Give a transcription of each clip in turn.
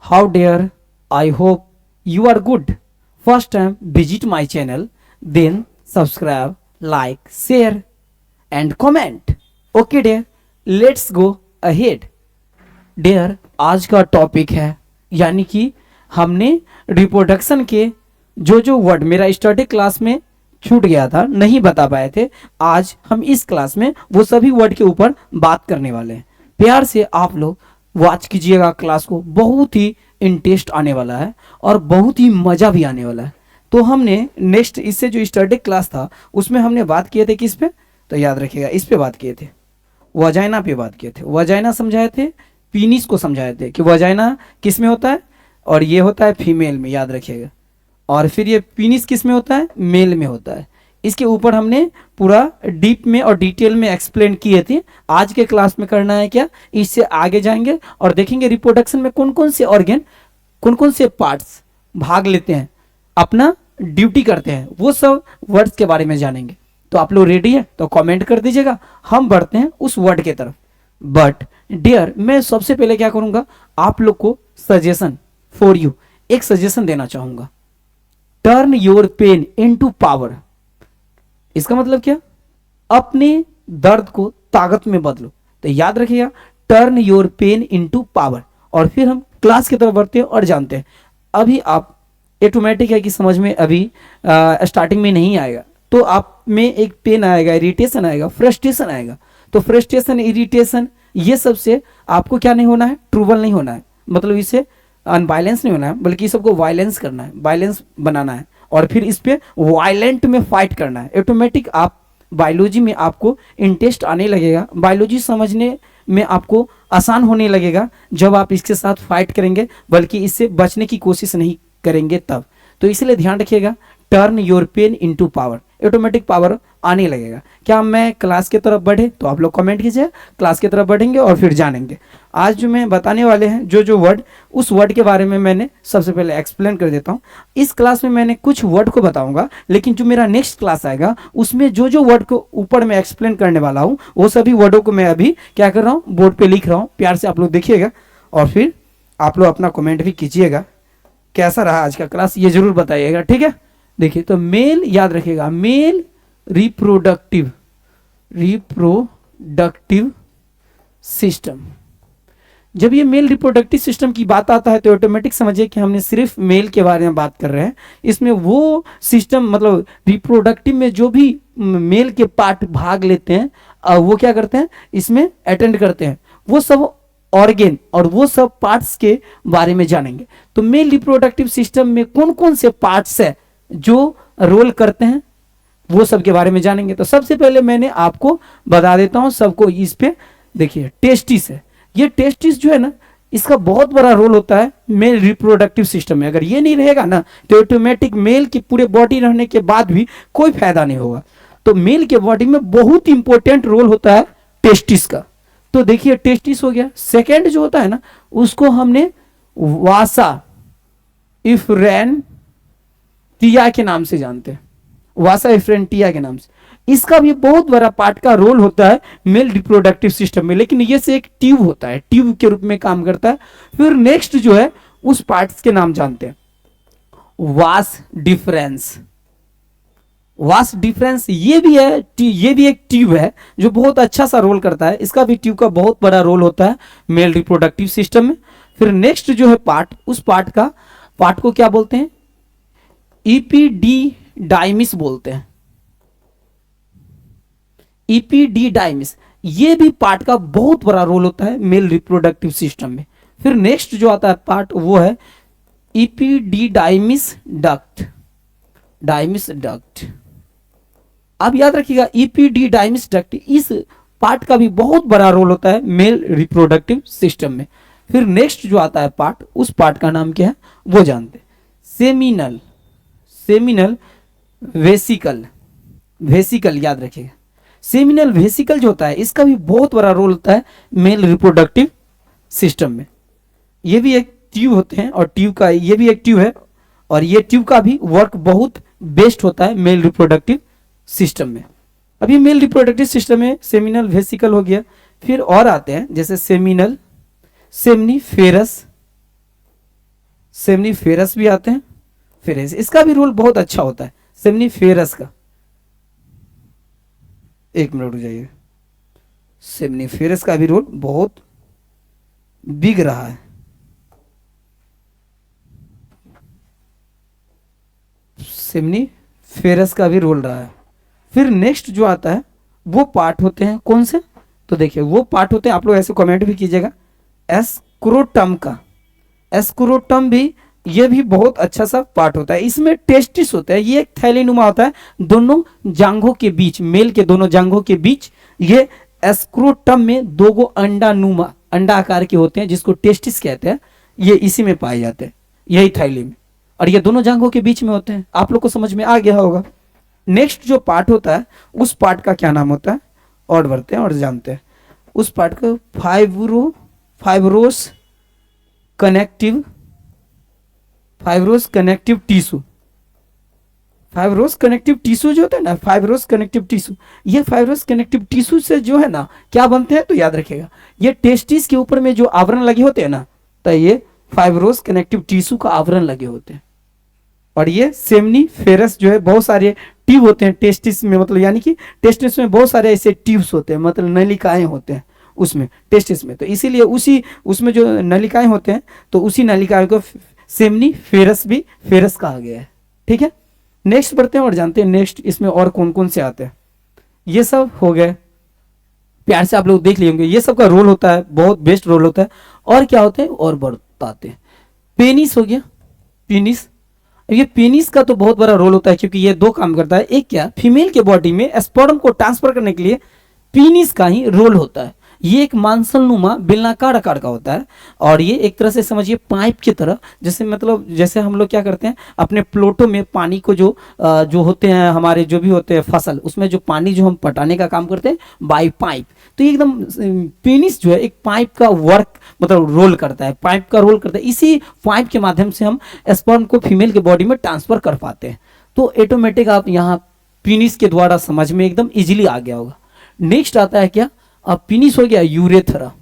How dear, I hope you are good. First time visit my channel, then subscribe, like, share and comment. Okay dear, let's go ahead. Dear, आज का topic है यानी कि हमने reproduction के जो जो वर्ड मेरा स्टडी क्लास में छूट गया था, नहीं बता पाए थे, आज हम इस क्लास में वो सभी वर्ड के ऊपर बात करने वाले हैं। प्यार से आप लोग वॉच कीजिएगा क्लास को, बहुत ही इंटरेस्ट आने वाला है और बहुत ही मज़ा भी आने वाला है। तो हमने नेक्स्ट इससे जो स्टडी क्लास था उसमें हमने बात किए थे किस पे, तो याद रखिएगा इस पे बात किए थे, वजाइना पे बात किए थे। वजाइना समझाए थे, पीनिस को समझाए थे कि वजाइना किस में होता है और ये होता है फीमेल में, याद रखिएगा। और फिर ये पीनिस किस में होता है, मेल में होता है। इसके ऊपर हमने पूरा डीप में और डिटेल में एक्सप्लेन किए थे। आज के क्लास में करना है क्या, इससे आगे जाएंगे और देखेंगे रिप्रोडक्शन में कौन कौन से ऑर्गन, कौन कौन से पार्ट्स भाग लेते हैं, अपना ड्यूटी करते हैं, वो सब वर्ड्स के बारे में जानेंगे। तो आप लोग रेडी है तो कमेंट कर दीजिएगा, हम बढ़ते हैं उस वर्ड के तरफ। बट डियर, मैं सबसे पहले क्या करूंगा, आप लोग को सजेशन फॉर यू, एक सजेशन देना चाहूंगा। Turn your pen into power. इसका मतलब क्या, अपने दर्द को ताकत में बदलो। तो याद रखिएगा, turn your pen into power. और फिर हम क्लास की तरफ बढ़ते हैं और जानते हैं। अभी आप ऑटोमेटिक है कि समझ में अभी स्टार्टिंग में नहीं आएगा, तो आप में एक पेन आएगा, इरिटेशन आएगा, फ्रस्ट्रेशन आएगा। तो फ्रस्ट्रेशन, इरिटेशन, ये सब से आपको क्या नहीं होना है, ट्रूबल नहीं होना है, मतलब इससे अनवायलेंस नहीं होना है, बल्कि इस सबको वायलेंस करना है, वायलेंस बनाना है और फिर इस पे वायलेंट में फाइट करना है। ऑटोमेटिक आप बायोलॉजी में आपको इंटरेस्ट आने लगेगा, बायोलॉजी समझने में आपको आसान होने लगेगा जब आप इसके साथ फाइट करेंगे, बल्कि इससे बचने की कोशिश नहीं करेंगे तब। तो इसलिए ध्यान रखिएगा, turn your pen into power, automatic power आने लगेगा। क्या मैं क्लास की तरफ बढ़े, तो आप लोग कमेंट कीजिए, क्लास की तरफ बढ़ेंगे और फिर जानेंगे। आज जो मैं बताने वाले हैं जो जो वर्ड, उस वर्ड के बारे में मैंने सबसे पहले एक्सप्लेन कर देता हूँ। इस क्लास में मैंने कुछ वर्ड को बताऊंगा, लेकिन जो मेरा नेक्स्ट क्लास आएगा उसमें जो जो वर्ड को ऊपर मैं एक्सप्लेन करने वाला हूँ, वो सभी वर्डों को मैं अभी क्या कर रहा हूँ, बोर्ड पर लिख रहा हूँ। प्यार से आप लोग देखिएगा और फिर आप लोग अपना कमेंट भी कीजिएगा। कैसा रहा आज का क्लास ये जरूर बताइएगा, ठीक है। देखिए, तो मेल याद रखिएगा, मेल रिप्रोडक्टिव सिस्टम। जब ये मेल रिप्रोडक्टिव सिस्टम की बात आता है तो ऑटोमेटिक समझिए कि हमने सिर्फ मेल के बारे में बात कर रहे हैं। इसमें वो सिस्टम, मतलब रिप्रोडक्टिव में जो भी मेल के पार्ट भाग लेते हैं, वो क्या करते हैं, इसमें अटेंड करते हैं, वो सब ऑर्गेन और वो सब पार्ट्स के बारे में जानेंगे। तो मेल रिप्रोडक्टिव सिस्टम में कौन कौन से पार्ट्स है जो रोल करते हैं, वो सब के बारे में जानेंगे। तो सबसे पहले मैंने आपको बता देता हूं सबको, इस पे देखिए, टेस्टिस है। ये टेस्टिस जो है ना, इसका बहुत बड़ा रोल होता है मेल रिप्रोडक्टिव सिस्टम में। अगर ये नहीं रहेगा ना तो ऑटोमेटिक मेल की पूरे बॉडी रहने के बाद भी कोई फायदा नहीं होगा। तो मेल के बॉडी में बहुत इंपॉर्टेंट रोल होता है टेस्टिस का। तो देखिए, टेस्टिस हो गया। सेकेंड जो होता है ना, उसको हमने वासा इफ्रेंटिया के नाम से जानते हैं, वासा इफ्रेंटिया के नाम से। इसका भी बहुत बड़ा पार्ट का रोल होता है मेल रिप्रोडक्टिव सिस्टम में, लेकिन ये से एक ट्यूब होता है, ट्यूब के रूप में काम करता है। फिर नेक्स्ट जो है उस पार्ट्स के नाम जानते हैं। वास डिफरेंस, वास डिफरेंस ये भी है, ये भी एक ट्यूब है जो बहुत अच्छा सा रोल करता है। इसका भी ट्यूब का बहुत बड़ा रोल होता है मेल रिप्रोडक्टिव सिस्टम में। फिर नेक्स्ट जो है पार्ट, उस पार्ट को क्या बोलते हैं, इपीडीडाइमिस बोलते हैं, इपीडीडाइमिस। ये भी पार्ट का बहुत बड़ा रोल होता है मेल रिप्रोडक्टिव सिस्टम में। फिर नेक्स्ट जो आता है पार्ट, वो है इपीडीडाइमिस डक्ट, डाइमिस डक्ट। अब याद रखिएगा, इपीडीडाइमिस डक्ट, इस पार्ट का भी बहुत बड़ा रोल होता है मेल रिप्रोडक्टिव सिस्टम में। फिर नेक्स्ट जो आता है पार्ट, उस पार्ट का नाम क्या है वो जानते हैं। सेमिनल वेसिकल, वेसिकल याद रखिएगा। सेमिनल वेसिकल जो होता है, इसका भी बहुत बड़ा रोल होता है मेल रिप्रोडक्टिव सिस्टम में। ये भी एक ट्यूब होते हैं और ट्यूब का, ये भी एक ट्यूब है और ये ट्यूब का भी वर्क बहुत बेस्ट होता है मेल रिप्रोडक्टिव सिस्टम में। अभी मेल रिप्रोडक्टिव सिस्टम में सेमिनल वेसिकल हो गया। फिर और आते हैं जैसे सेमिनल, सेमनीफेरस, सेमनीफेरस भी आते हैं, फेरेस, इसका भी रोल बहुत अच्छा होता है सेमनीफेरस का। एक मिनट रुक जाइए, सेमनीफेरस का भी रोल बहुत बिग रहा है। सेमनीफेरस का भी रोल रहा है। फिर नेक्स्ट जो आता है वो पार्ट होते हैं कौन से, तो देखिए वो पार्ट होते हैं, आप लोग ऐसे कमेंट भी कीजिएगा, एस्क्रोटम का। एस्क्रोटम भी, ये भी बहुत अच्छा सा पार्ट होता है। इसमें टेस्टिस होता है, ये एक थैलीनुमा होता है दोनों जांघों के बीच, मेल के दोनों जांघों के बीच। ये एस्क्रोटम में दो गो अंडानुमा, अंडा आकार के होते हैं जिसको टेस्टिस कहते हैं, ये इसी में पाए जाते हैं, यही थैली में, और ये दोनों जांघों के बीच में होते हैं। आप लोग को समझ में आ गया होगा। नेक्स्ट जो पार्ट होता है उस पार्ट का क्या नाम होता है, और बढ़ते हैं और जानते हैं उस पार्ट को। Fibrous connective tissue. Fibrous connective tissue जो होता है ना, फाइब्रोस कनेक्टिव टिश्यू, ये फाइब्रोस कनेक्टिव टिश्यू से जो है ना क्या बनते हैं, तो याद रखिएगा ये टेस्टिस के ऊपर में जो आवरण लगे होते हैं ना, तो ये फाइब्रोस कनेक्टिव टिश्यू का आवरण लगे होते हैं। और ये सेमनीफेरस जो है, बहुत सारे ट्यूब होते हैं टेस्टिस में, मतलब यानी कि टेस्टिस में बहुत सारे ऐसे ट्यूब्स होते हैं, मतलब नलिकाएं होते हैं उसमें टेस्टिस में, तो इसीलिए उसी उसमें जो नलिकाएं होते हैं तो उसी नलिकाएं को सेमनीफेरस भी फेरस कहा गया है। ठीक है, नेक्स्ट बढ़ते हैं और जानते हैं नेक्स्ट इसमें और कौन कौन से आते हैं। ये सब हो गए, प्यार से आप लोग देख लिए होंगे, ये सब का रोल होता है, बहुत बेस्ट रोल होता है। और क्या होते हैं और बताते हैं। पेनिस हो गया, पेनिस, ये पेनिस का तो बहुत बड़ा रोल होता है क्योंकि ये दो काम करता है। एक क्या, फीमेल के बॉडी में स्पर्म को ट्रांसफर करने के लिए पेनिस का ही रोल होता है। ये एक मांसलनुमा बेलनाकार आकार का होता है और ये एक तरह से समझिए पाइप की तरह, जैसे मतलब जैसे हम लोग क्या करते हैं अपने प्लोटों में पानी को जो होते हैं हमारे जो भी होते हैं फसल, उसमें जो पानी जो हम पटाने का काम करते हैं बाई पाइप, तो ये एकदम पेनिस जो है एक पाइप का वर्क मतलब रोल करता है, पाइप का रोल करता है। इसी पाइप के माध्यम से हम स्पर्म को फीमेल के बॉडी में ट्रांसफर कर पाते हैं। तो ऑटोमेटिक आप यहाँ पेनिस के द्वारा समझ में एकदम इजीली आ गया होगा। नेक्स्ट आता है क्या, अब पेनिस हो गया यूरेथ्रा।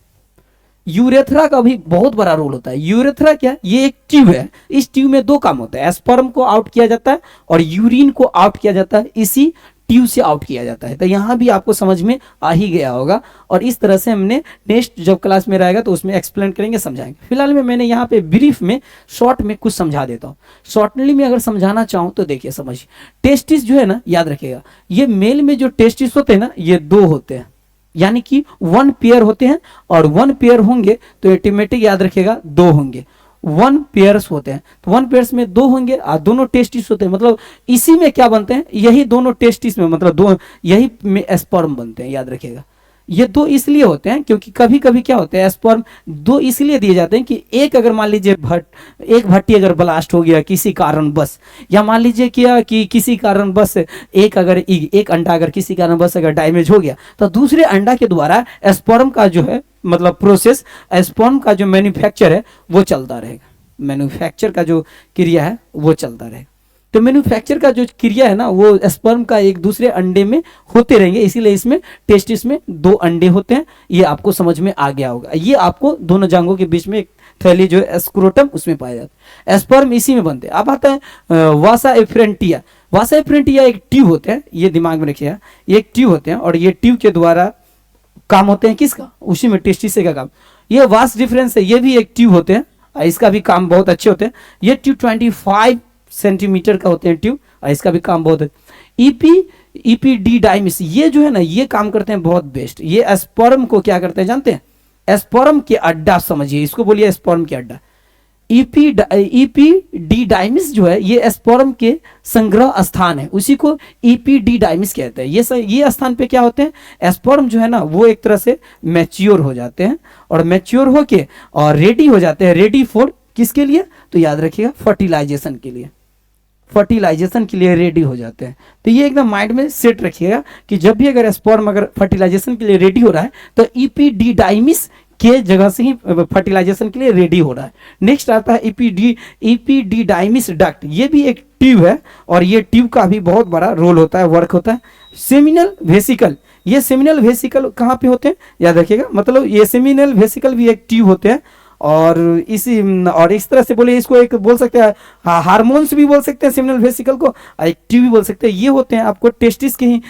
यूरेथ्रा का भी बहुत बड़ा रोल होता है। यूरेथ्रा क्या, ये एक ट्यूब है, इस ट्यूब में दो काम होता है, स्पर्म को आउट किया जाता है और यूरिन को आउट किया जाता है, इसी ट्यूब से आउट किया जाता है। तो यहाँ भी आपको समझ में आ ही गया होगा और इस तरह से हमने नेक्स्ट जब क्लास में रहेगा तो उसमें एक्सप्लेन करेंगे, समझाएंगे। फिलहाल में मैंने यहाँ पे ब्रीफ में शॉर्ट में कुछ समझा देता हूँ। शॉर्टली में अगर समझाना चाहूँ तो देखिए समझिए, टेस्टिस जो है ना, याद रखिएगा ये मेल में जो टेस्टिस होते हैं ना, ये दो होते हैं, यानी कि वन पेयर होते हैं और वन पेयर होंगे तो ऑटोमेटिक याद रखिएगा दो होंगे। वन पेयर्स होते हैं तो वन पेयर्स में दो होंगे और दोनों टेस्टिस होते हैं, मतलब इसी में क्या बनते हैं, यही दोनों टेस्टिस में मतलब दो, यही में स्पर्म बनते हैं। याद रखिएगा ये दो इसलिए होते हैं क्योंकि कभी कभी क्या होते हैं स्पर्म दो इसलिए दिए जाते हैं कि एक अगर मान लीजिए एक भट्टी अगर ब्लास्ट हो गया किसी कारण बस, या मान लीजिए क्या कि किसी कारण बस एक अंडा अगर किसी कारण बस अगर डैमेज हो गया तो दूसरे अंडा के द्वारा स्पर्म का जो है मतलब प्रोसेस, स्पर्म का जो मैन्युफैक्चर है वो चलता रहेगा, मैन्युफैक्चर का जो क्रिया है वो चलता रहेगा। तो मैन्युफैक्चर का जो क्रिया है ना वो स्पर्म का एक दूसरे अंडे में होते रहेंगे, इसीलिए इसमें टेस्टिस में दो अंडे होते हैं। ये आपको समझ में आ गया होगा। ये आपको दोनों जांघों के बीच में एक थैली जो है स्क्रोटम उसमें पाया जाता है, स्पर्म इसी में बनते हैं। अब आता है वासा एफ्रेंटिया। वासा एफ्रेंटिया एक ट्यूब होते हैं, ये दिमाग में रखिएगा, ये एक ट्यूब होते हैं और ये ट्यूब के द्वारा काम होते हैं किसका, उसी में टेस्टिस का काम। ये वास डिफरेंस है, ये भी एक ट्यूब होते हैं, इसका भी काम बहुत अच्छे होते हैं। ये ट्यूब 25 सेंटीमीटर का होते हैं ट्यूब और इसका भी काम बहुत है। ईपीडी डाइमिस, ये जो है ना ये काम करते हैं बहुत बेस्ट। ये स्पर्म को क्या करते हैं जानते हैं, स्पर्म के अड्डा समझिए, इसको बोलिए स्पर्म के अड्डा। ईपीडी डाइमिस जो है ये स्पर्म के संग्रह स्थान है, उसी को ईपीडी डाइमिस कहते हैं। ये स्थान पे क्या होते हैं, स्पर्म जो है ना वो एक तरह से मैच्योर हो जाते हैं और मैच्योर होके और रेडी हो जाते हैं। रेडी फॉर किसके लिए, तो याद रखिएगा फर्टिलाइजेशन के लिए, फर्टिलाइजेशन के लिए रेडी हो जाते हैं। तो ये एकदम माइंड में सेट रखिएगा कि जब भी अगर स्पर्म अगर फर्टिलाइजेशन के लिए रेडी हो रहा है तो ईपीडीडाइमिस के जगह से ही फर्टिलाइजेशन के लिए रेडी हो रहा है। नेक्स्ट आता है ईपीडीडाइमिस डक्ट, ये भी एक ट्यूब है और ये ट्यूब का भी बहुत बड़ा रोल होता है, वर्क होता है। सेमिनल वेसिकल, ये सेमिनल वेसिकल कहाँ पे होते हैं याद रखिएगा, मतलब ये सेमिनल वेसिकल भी एक ट्यूब होते हैं और इसी और इस तरह से बोले इसको एक बोल सकते हैं हार्मोन्स भी बोल सकते हैं सेमिनल वेसिकल को, एक ट्यूब भी बोल सकते हैं। ये होते हैं आपको टेस्टिस के ही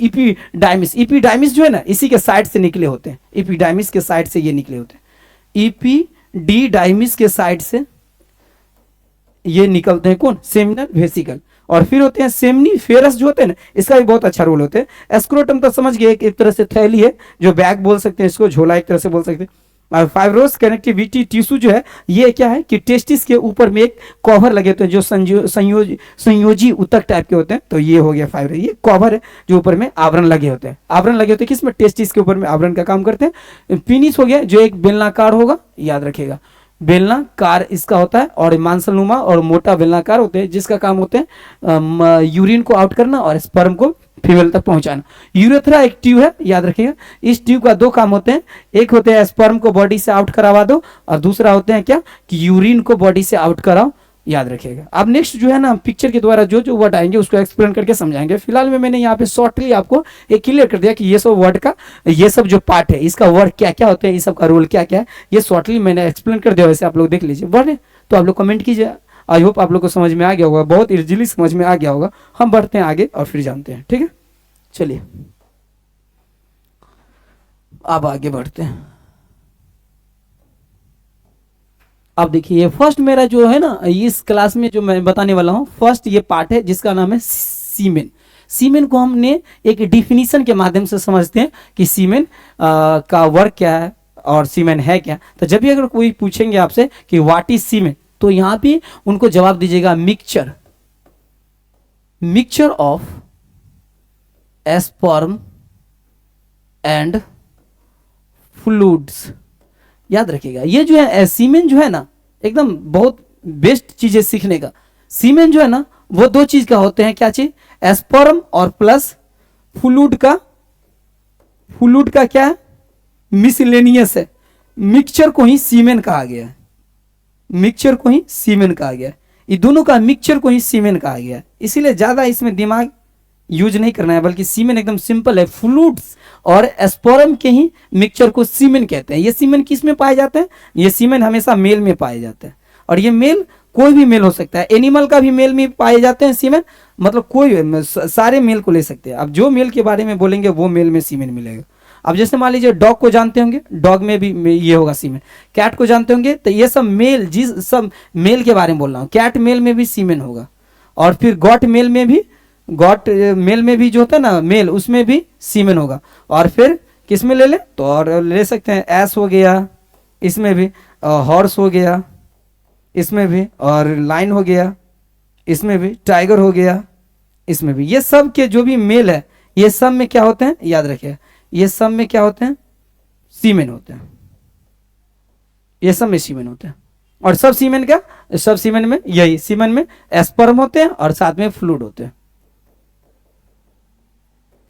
इपीडाइमिस जो है ना इसी के साइड से निकले होते हैं, इपीडाइमिस के साइड से ये निकले होते हैं, इपीडीडाइमिस के साइड से ये निकलते हैं कौन, सेमिनल वेसिकल। और फिर होते हैं सेमनीफेरस जो होते हैं ना, इसका भी बहुत अच्छा रोल होता है। एस्क्रोटम तो समझ गए, एक तरह से थैली है जो बैग बोल सकते हैं इसको, झोला एक तरह से बोल सकते हैं। और फाइब्रोस कनेक्टिविटी टिश्यू जो है ये क्या है कि टेस्टिस के ऊपर में एक कवर लगे होते हैं जो संयोजी उत्तक टाइप के होते हैं। तो ये हो गया फाइब्रोस, ये कवर है जो ऊपर में आवरण लगे होते हैं। आवरण लगे होते हैं किसमें, टेस्टिस के ऊपर में आवरण का काम करते हैं। पेनिस हो गया जो एक बेलनाकार होगा, याद रखिएगा बेलनाकार इसका होता है, और मांसलनुमा और मोटा बेलनाकार होते हैं जिसका काम होते हैं यूरिन को आउट करना और स्पर्म को फीमेल तक पहुंचाना। यूरेथ्रा एक ट्यूब है, याद रखिएगा। इस ट्यूब का दो काम होते हैं, एक होते हैं स्पर्म को बॉडी से आउट करवा दो, और दूसरा होते हैं क्या कि यूरिन को बॉडी से आउट कराओ, याद रखिएगा। अब नेक्स्ट जो है ना पिक्चर के द्वारा जो जो वर्ड आएंगे उसको एक्सप्लेन करके समझाएंगे। फिलहाल में मैंने यहाँ पे शॉर्टली आपको एक क्लियर कर दिया कि ये सब वर्ड का, ये सब जो पार्ट है इसका वर्ड क्या क्या होते हैं, ये सब का रोल क्या क्या है, ये शॉर्टली मैंने एक्सप्लेन कर दिया। वैसे आप लोग देख लीजिए वर्ड है तो आप लोग कमेंट कीजिए। आई होप आप लोग को समझ में आ गया होगा, बहुत इजीली समझ में आ गया होगा। हम बढ़ते हैं आगे और फिर जानते हैं, ठीक है। चलिए अब आगे बढ़ते हैं। अब देखिए फर्स्ट मेरा जो है ना इस क्लास में जो मैं बताने वाला हूं, फर्स्ट ये पार्ट है जिसका नाम है सीमेन। सीमेन को हमने एक डिफिनीशन के माध्यम से समझते हैं कि सीमेन का वर्क क्या है और सीमेन है क्या। तो जब भी अगर कोई पूछेंगे आपसे कि व्हाट इज सीमेन, तो यहां पे उनको जवाब दीजिएगा mixture of sperm and fluids. याद रखिएगा ये जो है सीमेन जो है ना एकदम बहुत बेस्ट चीज है सीखने का। सीमेन जो है ना वो दो चीज का होते हैं, क्या चीज, स्पर्म और प्लस फ्लूइड का क्या है, मिसलेनियस है। मिक्सचर को ही सीमेन कहा गया है, मिक्सचर को ही सीमेन कहा गया है। ये दोनों का मिक्सचर को ही सीमेन कहा गया है, इसीलिए ज्यादा इसमें दिमाग यूज नहीं करना है, बल्कि सीमेन एकदम सिंपल है। फ्लूइड्स और स्पर्म के ही मिक्सचर को सीमेन कहते हैं। ये सीमेन किस में पाए जाते हैं, ये सीमेन हमेशा मेल में पाए जाते हैं। और ये मेल कोई भी मेल हो सकता है, एनिमल का भी मेल में पाए जाते हैं सीमेन, मतलब कोई सारे मेल को ले सकते हैं। अब जो मेल के बारे में बोलेंगे वो मेल में सीमेन मिलेगा। अब जैसे मान लीजिए डॉग को जानते होंगे, डॉग में भी ये होगा सीमेन। कैट को जानते होंगे, तो ये सब मेल, जिस सब मेल के बारे में बोल रहा हूँ, कैट मेल में भी सीमेन होगा। और फिर गॉट मेल में भी जो होता है ना मेल, उसमें भी सीमेन होगा। और फिर किस में ले ले, तो और ले सकते हैं एस हो गया, इसमें भी हॉर्स हो गया, इसमें भी, और लाइन हो गया, इसमें भी टाइगर हो गया, इसमें भी। ये सब के जो भी मेल है ये सब में क्या होते हैं, याद रखिए, ये सब में क्या होते हैं, सीमेन होते हैं। ये सब में सीमेन होते हैं। और सब सीमेन का, सब सीमेन में यही सीमेन में स्पर्म होते हैं और साथ में फ्लूइड होते हैं,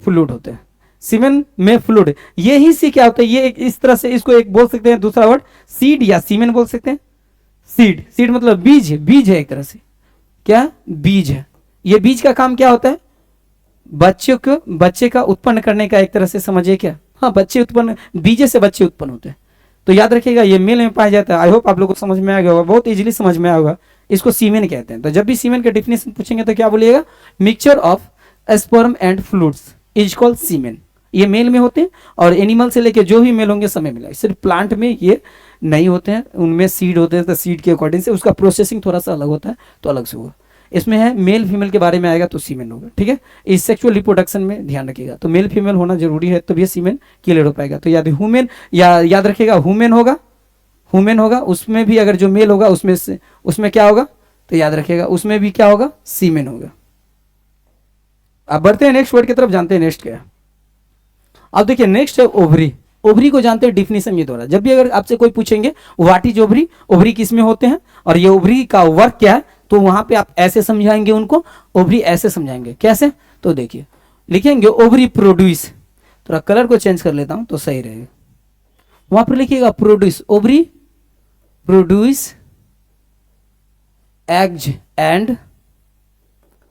फ्लूइड होते हैं सीमेन में, फ्लूइड। ये ही सी क्या होता है, ये एक इस तरह से इसको एक बोल सकते हैं दूसरा वर्ड सीड या सीमेन बोल सकते हैं। सीड मतलब बीज है, बीज है एक तरह से, क्या बीज है। ये बीज का काम क्या होता है, बच्चे का उत्पन्न करने का, एक तरह से समझिए क्या, हाँ बच्चे उत्पन्न, बीजे से बच्चे उत्पन्न होते हैं। तो याद रखिएगा ये मेल में पाया जाता है। आई होप आप लोग को समझ में आ गया होगा, बहुत इजीली समझ में आया होगा। इसको सीमेन कहते हैं। तो जब भी सीमेन का डेफिनेशन पूछेंगे तो क्या बोलिएगा, mixture of sperm and fluids is called semen. ये मेल में होते हैं, और एनिमल से लेके जो भी मेल होंगे सब में मिलेगा। सिर्फ प्लांट में ये नहीं होते हैं, उनमें सीड होते हैं, तो सीड के अकॉर्डिंग से उसका प्रोसेसिंग थोड़ा सा अलग होता है, तो अलग से होगा। इसमें है मेल फीमेल के बारे में आएगा तो सीमेन होगा, ठीक है। इस सेक्सुअल रिप्रोडक्शन में ध्यान रखिएगा, तो मेल फीमेल होना जरूरी है, तो ये सीमेन क्लियर हो पाएगा। तो याद रखिएगा हुमेन होगा, उसमें भी अगर जो मेल होगा उसमें क्या होगा, तो याद रखिएगा उसमें भी क्या होगा, सीमेन होगा। अब बढ़ते हैं नेक्स्ट वर्ड की तरफ, जानते हैं नेक्स्ट क्या है। अब देखिए नेक्स्ट है ओवरी। ओवरी को जानते हैं डिफिनेशन के द्वारा। जब भी अगर आपसे कोई पूछेंगे व्हाट इज ओवरी, ओवरी किस में होते हैं और ये ओवरी का वर्क क्या है, तो वहां पे आप ऐसे समझाएंगे उनको, ओवरी ऐसे समझाएंगे। कैसे, तो देखिए लिखेंगे ओवरी प्रोड्यूस, थोड़ा कलर को चेंज कर लेता हूं तो सही रहेगा। वहां पर लिखिएगा produce, ovary produce eggs and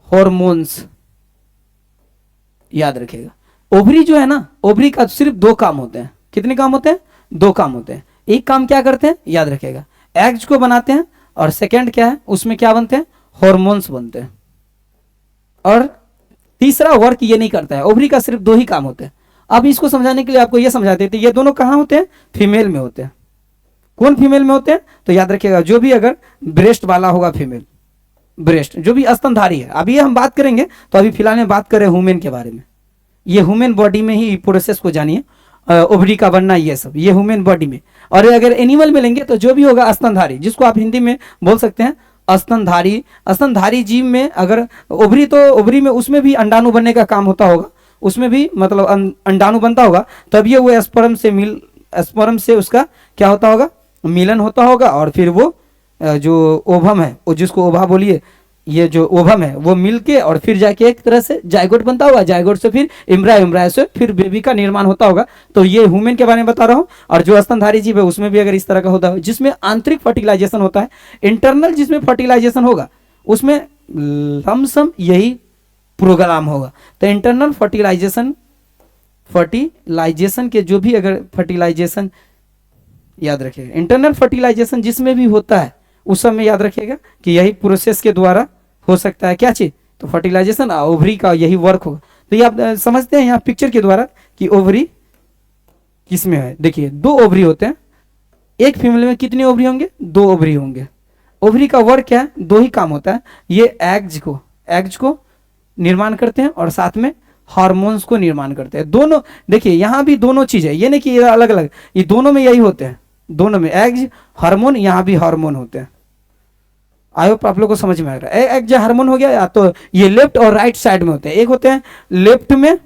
hormones. याद रखिएगा ओवरी जो है ना, ओवरी का सिर्फ दो काम होते हैं। कितने काम होते हैं, दो काम होते हैं। एक काम क्या करते हैं याद रखिएगा, एग्स को बनाते हैं, और सेकंड क्या है उसमें क्या बनते हैं, हॉर्मोन्स बनते हैं। और तीसरा वर्क ये नहीं करता है, ओवरी का सिर्फ दो ही काम होते हैं। अब इसको समझाने के लिए आपको ये समझाते थे, ये दोनों कहाँ होते हैं, फीमेल में होते हैं। कौन फीमेल में होते हैं, तो याद रखिएगा जो भी अगर ब्रेस्ट वाला होगा फीमेल, ब्रेस्ट जो भी स्तनधारी है, अभी ये हम बात करेंगे, तो अभी फिलहाल में बात करें ह्यूमन के बारे में। ये ह्यूमन बॉडी में ही प्रोसेस को जानिए, ओवरी का बनना, ये सब ये ह्यूमन बॉडी में। और अगर एनिमल में लेंगे तो जो भी होगा स्तनधारी, जिसको आप हिंदी में बोल सकते हैं स्तनधारी। स्तनधारी जीव में अगर ओवरी, तो ओवरी में उसमें भी अंडाणु बनने का काम होता होगा, उसमें भी मतलब अंडाणु बनता होगा, तभी वो स्पर्म से उसका क्या होता होगा, मिलन होता होगा, और फिर वो जो ओवम है, वो जिसको ओवा बोलिए, ये जो ओवम है वो मिलके और फिर जाके एक तरह से जायगोट बनता होगा, जायगोट से फिर इम्ब्राय से फिर बेबी का निर्माण होता होगा। तो ये ह्यूमन के बारे में बता रहा हूँ। और जो स्तनधारी जीव है उसमें भी अगर इस तरह का होता है, जिसमें आंतरिक फर्टिलाइजेशन होता है, इंटरनल जिसमें फर्टिलाइजेशन होगा उसमें लमसम यही प्रोग्राम होगा। तो इंटरनल फर्टिलाइजेशन के जो भी अगर फर्टिलाइजेशन, याद रखिएगा इंटरनल फर्टिलाइजेशन जिसमें भी होता है उस समय याद रखिएगा कि यही प्रोसेस के द्वारा हो सकता है, क्या चीज, तो फर्टिलाइजेशन, ओवरी का यही वर्क होगा। तो ये आप समझते हैं यहाँ पिक्चर के द्वारा कि ओवरी किसमें है। देखिए दो ओवरी होते हैं, एक फीमेल में कितने ओवरी होंगे, दो ओवरी होंगे। ओवरी का वर्क क्या है, दो ही काम होता है, ये एग्ज को निर्माण करते हैं और साथ में हार्मोन्स को निर्माण करते हैं। दोनों देखिए यहाँ भी दोनों चीज है, ये नहीं कि ये अलग अलग, ये दोनों में यही होते हैं, दोनों में एग्ज हार्मोन, यहाँ भी हार्मोन होते हैं। आई होप आप लोग को समझ में आ रहा है। एग्ज हार्मोन हो गया, या तो ये लेफ्ट और राइट साइड में होते हैं। एक होते हैं लेफ्ट में,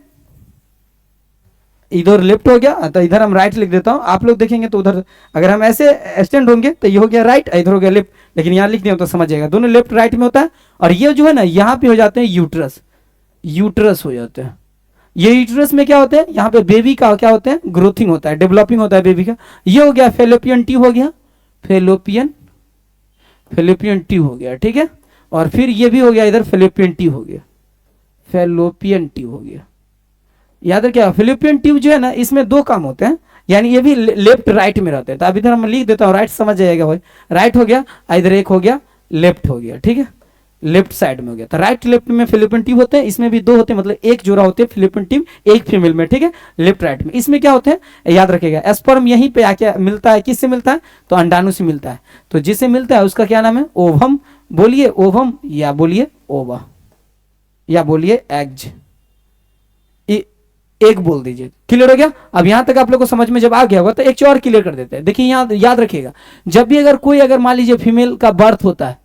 इधर लेफ्ट हो गया तो इधर हम राइट लिख देता हूं, आप लोग देखेंगे तो उधर अगर हम ऐसे एक्सटेंड होंगे तो ये हो गया राइट, इधर हो गया लेफ्ट, लेकिन यहाँ लिख दिया तो समझ जाएगा, दोनों लेफ्ट राइट में होता है। और ये जो है ना यहाँ पे हो जाते हैं यूट्रस हो जाते हैं। ये यूट्रस में क्या होते हैं, यहाँ पे बेबी का क्या होते हैं, ग्रोथिंग होता है, डेवलपिंग होता है बेबी का। ये हो गया फेलोपियन ट्यूब हो गया, फेलोपियन ट्यूब हो गया, ठीक है। और फिर ये भी हो गया इधर फेलोपियन ट्यूब हो गया, फेलोपियन ट्यूब हो गया। याद रखिए फेलोपियन ट्यूब जो है ना, इसमें दो काम होते हैं, यानी ये भी लेफ्ट राइट में रहते हैं। तो अब इधर हम लिख देता हूँ, राइट समझ जाएगा भाई, राइट हो गया, इधर एक हो गया लेफ्ट हो गया, ठीक है, लेफ्ट साइड में हो गया। तो राइट लेफ्ट में फेलोपियन ट्यूब होते हैं, इसमें भी दो होते हैं, मतलब एक जोड़ा होते हैं फेलोपियन ट्यूब एक फीमेल में, ठीक है, लेफ्ट राइट में। इसमें क्या होते हैं याद रखिएगा, स्पर्म यहीं पे आके मिलता है, किससे मिलता है, तो अंडाणु से मिलता है। तो जिससे मिलता है उसका क्या नाम है, ओवम बोलिए, ओवम या बोलिए ओवा या बोलिए एग्ज, एक बोल दीजिए। क्लियर हो गया। अब यहां तक आप लोग को समझ में जब आ गया होगा तो एक चीज और क्लियर कर देते हैं। देखिए यहाँ याद रखिएगा, जब भी अगर कोई अगर मान लीजिए फीमेल का बर्थ होता है,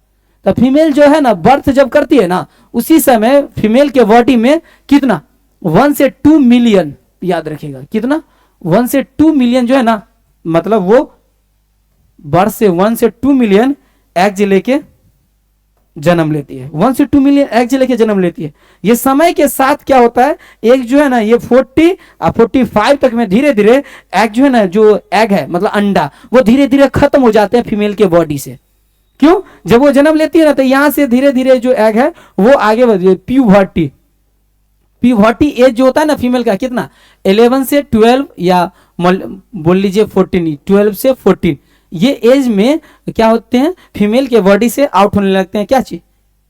तो फीमेल जो है ना बर्थ जब करती है ना, उसी समय फीमेल के बॉडी में कितना 1 से 2 मिलियन, याद रखिएगा कितना 1 से 2 मिलियन जो है ना, मतलब वो बर्थ से 1 से 2 मिलियन एग्ज लेके जन्म लेती है, 1 से 2 मिलियन एग्ज लेके जन्म लेती है। ये समय के साथ क्या होता है, एक जो है ना ये 40 और 45 तक में धीरे धीरे एग जो है ना, जो एग है मतलब अंडा, वो धीरे धीरे खत्म हो जाते हैं फीमेल के बॉडी से। क्यों, जब वो जन्म लेती है ना तो यहां से धीरे धीरे जो एग है वो आगे बढ़, प्यूबर्टी एज जो होता है ना फीमेल का कितना 11 से 12 या बोल लीजिए 14, 12 से 14 ये एज में क्या होते हैं फीमेल के बॉडी से आउट होने लगते हैं, क्या चीज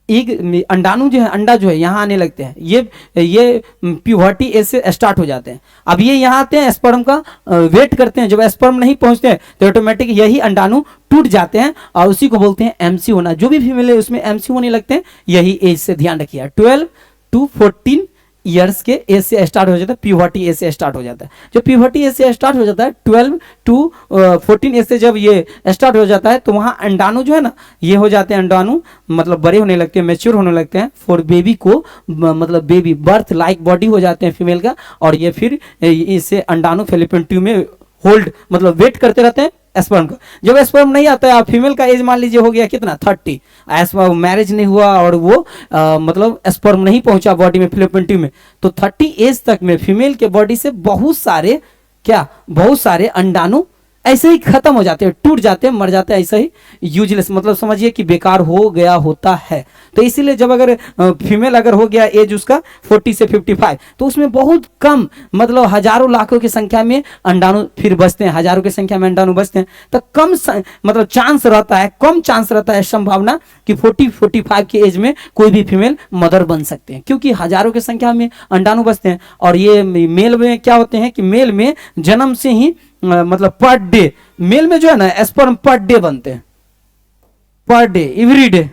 एक अंडाणु जो है, अंडा जो है यहाँ आने लगते हैं, ये प्यूबर्टी एज से स्टार्ट हो जाते हैं। अब ये यहाँ आते हैं, स्पर्म का वेट करते हैं, जब स्पर्म नहीं पहुंचते हैं तो ऑटोमेटिक यही अंडाणु टूट जाते हैं और उसी को बोलते हैं एमसी होना। जो भी फीमेल है उसमें एमसी होने लगते हैं, यही एज से ध्यान रखिए। 12 to 14 ईयर्स के एज से स्टार्ट हो जाता है, प्यूबर्टी एज से स्टार्ट हो जाता है। जो प्यूबर्टी एज से स्टार्ट हो जाता है 12 to 14 एज से जब ये स्टार्ट हो जाता है तो वहाँ अंडाणु जो है ना ये हो जाते हैं, अंडाणु मतलब बड़े होने लगते हैं, मैच्योर होने लगते हैं फॉर बेबी को, मतलब बेबी बर्थ लाइक बॉडी हो जाते हैं फीमेल का। और ये फिर इससे अंडाणु फेलोपियन ट्यूब में होल्ड मतलब वेट करते रहते हैं स्पर्म का। जब स्पर्म नहीं आता है, आप फीमेल का एज मान लीजिए हो गया कितना 30, मैरिज नहीं हुआ और वो मतलब स्पर्म नहीं पहुंचा बॉडी में फेलोपियन ट्यूब में, तो 30 एज तक में फीमेल के बॉडी से बहुत सारे अंडाणु ऐसे ही खत्म हो जाते हैं, टूट जाते हैं, मर जाते हैं, ऐसे ही यूजलेस, मतलब समझिए कि बेकार हो गया होता है। तो इसीलिए जब अगर फीमेल अगर हो गया एज उसका 40 से 55, तो उसमें बहुत कम, मतलब हजारों लाखों की संख्या में अंडाणु फिर बचते हैं, हजारों की संख्या में अंडाणु बचते हैं। तो कम मतलब चांस रहता है, कम चांस रहता है, संभावना कि 40-45 की एज में कोई भी फीमेल मदर बन सकते हैं, क्योंकि हजारों की संख्या में अंडाणु बचते हैं। और ये मेल में क्या होते हैं कि मेल में जन्म से ही मतलब पर डे, मेल में जो है ना स्पर्म पर डे बनते हैं, per day, every day,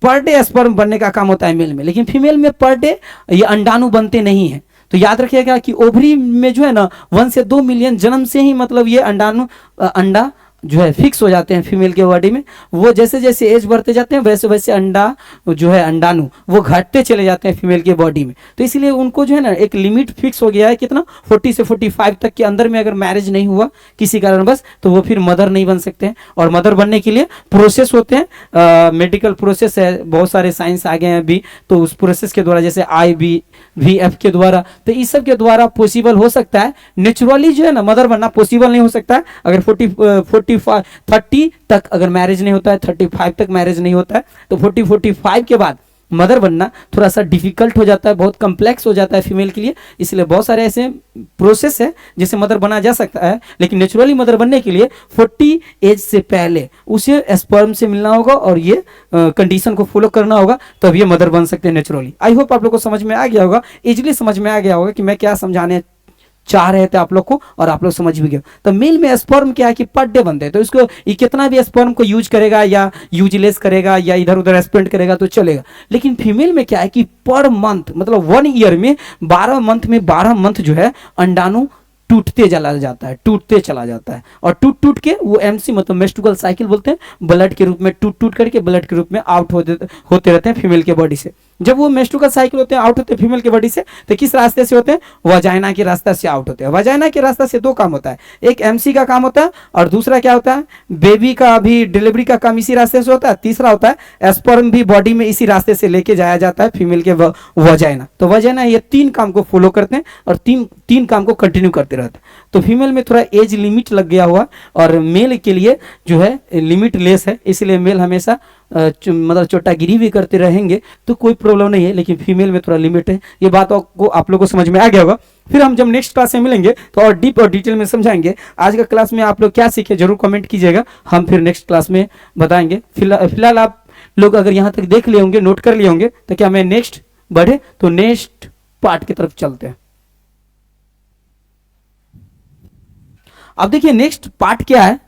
per day sperm बनने का काम होता है मेल में। लेकिन फीमेल में पर डे ये अंडाणु बनते नहीं है। तो याद रखिएगा कि ओवरी में जो है ना 1 से 2 मिलियन जन्म से ही मतलब ये अंडाणु अंडा जो है फिक्स हो जाते हैं फीमेल के बॉडी में। वो जैसे जैसे एज बढ़ते जाते हैं वैसे वैसे अंडा जो है अंडाणु वो घटते चले जाते हैं फीमेल के बॉडी में। तो इसलिए उनको जो है ना एक लिमिट फिक्स हो गया है, कितना, 40 से 45 तक के अंदर में अगर मैरिज नहीं हुआ किसी कारणवश तो वो फिर मदर नहीं बन सकते हैं। और मदर बनने के लिए प्रोसेस होते हैं, मेडिकल प्रोसेस है, बहुत सारे साइंस आ गए हैं अभी, तो उस प्रोसेस के द्वारा जैसे IVF के द्वारा, तो इस सब के द्वारा पॉसिबल हो सकता है। नेचुरली जो है ना मदर बनना पॉसिबल नहीं हो सकता है अगर 30 तक अगर मैरिज नहीं होता है, 35 तक मैरिज नहीं होता है, तो 40-45 के बाद मदर बनना थोड़ा सा डिफिकल्ट हो जाता है, बहुत कम्प्लेक्स हो जाता है फीमेल के लिए। इसलिए बहुत सारे ऐसे प्रोसेस है जिससे मदर बना जा सकता है, लेकिन नेचुरली मदर बनने के लिए 40 एज से पहले उसे स्पर्म से मिलना होगा और ये कंडीशन को फॉलो करना होगा, तब तो ये मदर बन सकते हैं नेचुरली। आई होप आप लोग को समझ में आ गया होगा, इजिली समझ में आ गया होगा कि मैं क्या समझाने चाह रहे थे आप लोग को, और आप लोग समझ भी गए। तो मेल में स्पर्म क्या है कि पर डे बनते हैं, तो इसको ये कितना भी स्पर्म को यूज करेगा या यूजलेस करेगा या इधर उधर स्पेंड करेगा तो चलेगा। लेकिन फीमेल में क्या है कि पर मंथ, मतलब 1 ईयर में 12 मंथ में 12 मंथ जो है अंडाणु टूटते चला जाता है, टूटते चला जाता है। और टूट टूट के वो MC मतलब मेस्ट्रुअल साइकिल बोलते हैं, ब्लड के रूप में टूट टूट करके ब्लड के रूप में आउट होते रहते हैं फीमेल के बॉडी से। जब वो मेस्ट्रुअल साइकिल होते हैं आउट होते हैं फीमेल के बॉडी से, तो किस रास्ते से होते हैं, वजाइना के रास्ता से आउट होते हैं। वजाइना के रास्ता से 2 काम होता है, एक MC का काम होता है और दूसरा क्या होता है, बेबी का भी डिलीवरी का काम इसी रास्ते से होता है। तीसरा होता है स्पर्म भी बॉडी में इसी रास्ते से लेके जाया जाता है फीमेल के वजाइना। तो वजाइना ये 3 काम को फॉलो करते हैं और तीन काम को कंटिन्यू करते रहते हैं। तो फीमेल में थोड़ा एज लिमिट लग गया हुआ और मेल के लिए जो है लिमिट लेस है, इसलिए मेल हमेशा मतलब चोटागिरी भी करते रहेंगे तो कोई प्रॉब्लम नहीं है, लेकिन फीमेल में थोड़ा लिमिट है। ये बात को आप लोगों को समझ में आ गया होगा। फिर हम जब नेक्स्ट क्लास में मिलेंगे तो और डीप और डिटेल में समझाएंगे। आज का क्लास में आप लोग क्या सीखे जरूर कमेंट कीजिएगा, हम फिर नेक्स्ट क्लास में बताएंगे। फिलहाल आप लोग अगर यहाँ तक देख लिए होंगे, नोट कर लिए होंगे, तो क्या मैं नेक्स्ट बढ़े तो नेक्स्ट पार्ट की तरफ चलते हैं। अब देखिए नेक्स्ट पार्ट क्या है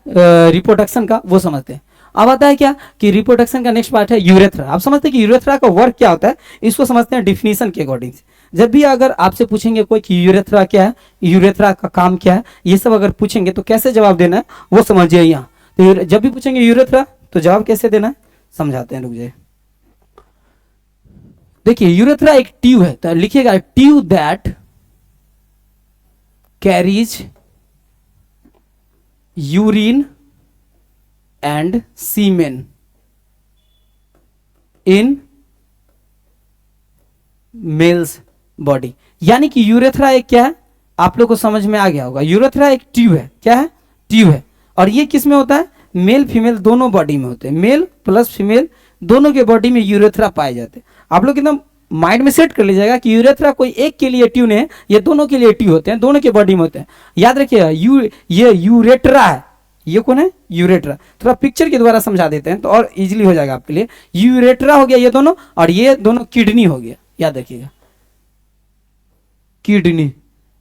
रिप्रोडक्शन का, वो समझते हैं। अब आता है क्या कि रिप्रोडक्शन का नेक्स्ट पार्ट है यूरेथ्रा। आप समझते हैं कि यूरेथ्रा का वर्क क्या होता है, इसको समझते हैं डिफिनीशन के अकॉर्डिंग से। जब भी अगर आपसे पूछेंगे कोई कि यूरेथ्रा क्या है, यूरेथ्रा का काम क्या है, ये सब अगर पूछेंगे तो कैसे जवाब देना है वो समझिए। यहाँ तो जब भी पूछेंगे यूरेथ्रा तो जवाब कैसे देना है समझाते हैं, रुक जाइए। देखिए यूरेथ्रा एक ट्यूब है, तो लिखिएगा tube that carries urine and semen in male's body. यानी कि यूरेथ्रा एक क्या है, आप लोग को समझ में आ गया होगा। यूरेथ्रा एक ट्यूब है, क्या है, ट्यूब है। और ये किस में होता है, मेल फीमेल दोनों बॉडी में होते हैं, मेल प्लस फीमेल दोनों के बॉडी में यूरेथ्रा पाए जाते हैं। आप लोग एकदम माइंड में सेट कर लीजिएगा कि यूरेथ्रा कोई एक के लिए ट्यूब नहीं है, ये दोनों के लिए ट्यूब होते हैं, दोनों के बॉडी में होते हैं। याद रखिएगा ये यूरेट्रा है, ये कौन है, यूरेट्रा। थोड़ा पिक्चर के द्वारा समझा देते हैं तो और इजीली हो जाएगा आपके लिए। यूरेट्रा हो गया ये दोनों, और ये दोनों किडनी हो गया। याद रखिएगा किडनी,